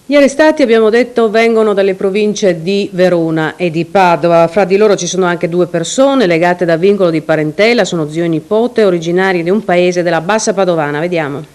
Gli arrestati, abbiamo detto, vengono dalle province di Verona e di Padova. Fra di loro ci sono anche 2 persone legate da vincolo di parentela, sono zio e nipote, originari di un paese della Bassa Padovana. Vediamo.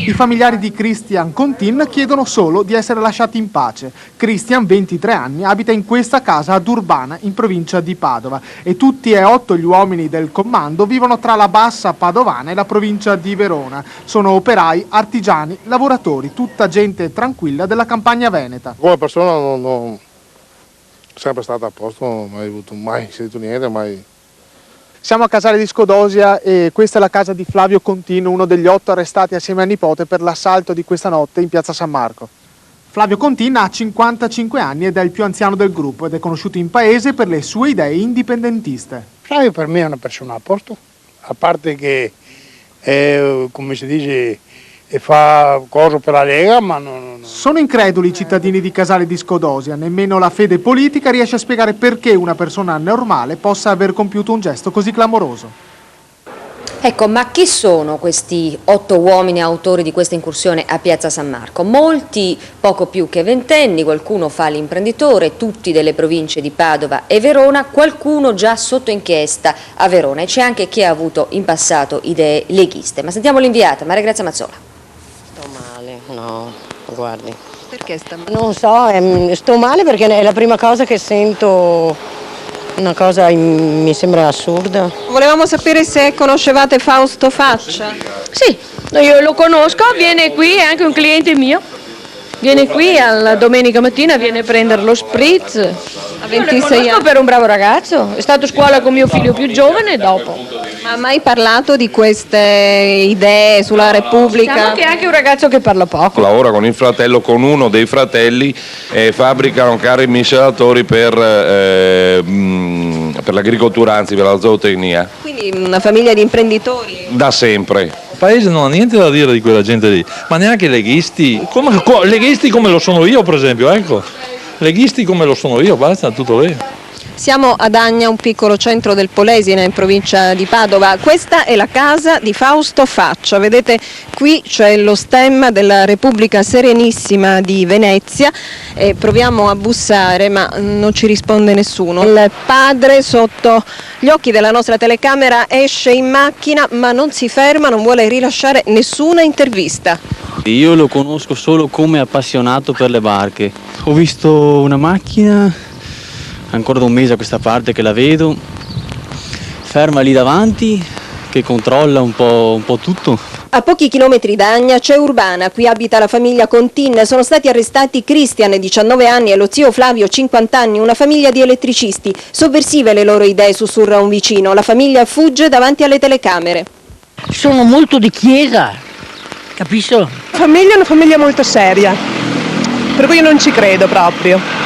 I familiari di Christian Contin chiedono solo di essere lasciati in pace. Christian, 23 anni, abita in questa casa ad Urbana, in provincia di Padova, e tutti e 8 gli uomini del comando vivono tra la Bassa Padovana e la provincia di Verona. Sono operai, artigiani, lavoratori, tutta gente tranquilla della campagna veneta. Come persona non sempre stata a posto, non ho mai sentito niente, mai. Siamo a Casale di Scodosia e questa è la casa di Flavio Contin, uno degli 8 arrestati assieme al nipote per l'assalto di questa notte in piazza San Marco. Flavio Contin ha 55 anni ed è il più anziano del gruppo ed è conosciuto in paese per le sue idee indipendentiste. Flavio per me è una persona a posto, a parte che è, come si dice, fa cose per la Lega, ma non. Sono increduli i cittadini di Casale di Scodosia, nemmeno la fede politica riesce a spiegare perché una persona normale possa aver compiuto un gesto così clamoroso. Ecco, ma chi sono questi 8 uomini autori di questa incursione a Piazza San Marco? Molti poco più che ventenni, qualcuno fa l'imprenditore, tutti delle province di Padova e Verona, qualcuno già sotto inchiesta a Verona, e c'è anche chi ha avuto in passato idee leghiste. Ma sentiamo l'inviata, Maria Grazia Mazzola. Sto male, no, guardi. Perché sta male? Non so, sto male perché è la prima cosa che sento. Una cosa mi sembra assurda. Volevamo sapere se conoscevate Fausto Faccia. Sì, io lo conosco, viene qui, è anche un cliente mio. Viene qui alla domenica mattina, viene a prendere lo spritz. A 26 anni. Per un bravo ragazzo, è stato a scuola con mio figlio più giovane e dopo. Ma ha mai parlato di queste idee sulla Repubblica? Diciamo che è anche un ragazzo che parla poco. Lavora con il fratello, con uno dei fratelli, e fabbricano carri miscelatori per l'agricoltura, anzi per la zootecnia. Quindi una famiglia di imprenditori? Da sempre. Il paese non ha niente da dire di quella gente lì, ma neanche i leghisti. Leghisti come lo sono io, per esempio, ecco. Leghisti come lo sono io, basta, tutto lì. Siamo ad Agna, un piccolo centro del Polesine in provincia di Padova. Questa è la casa di Fausto Faccia. Vedete, qui c'è lo stemma della Repubblica Serenissima di Venezia. Proviamo a bussare, ma non ci risponde nessuno. Il padre, sotto gli occhi della nostra telecamera, esce in macchina, ma non si ferma, non vuole rilasciare nessuna intervista. Io lo conosco solo come appassionato per le barche. Ho visto una macchina ancora da un mese a questa parte che la vedo, ferma lì davanti, che controlla un po' tutto. A pochi chilometri da Agna c'è Urbana, qui abita la famiglia Contin. Sono stati arrestati Christian, 19 anni, e lo zio Flavio, 50 anni, una famiglia di elettricisti. Sovversive le loro idee, sussurra un vicino. La famiglia fugge davanti alle telecamere. Sono molto di chiesa, capisci? La famiglia è una famiglia molto seria, per cui io non ci credo proprio.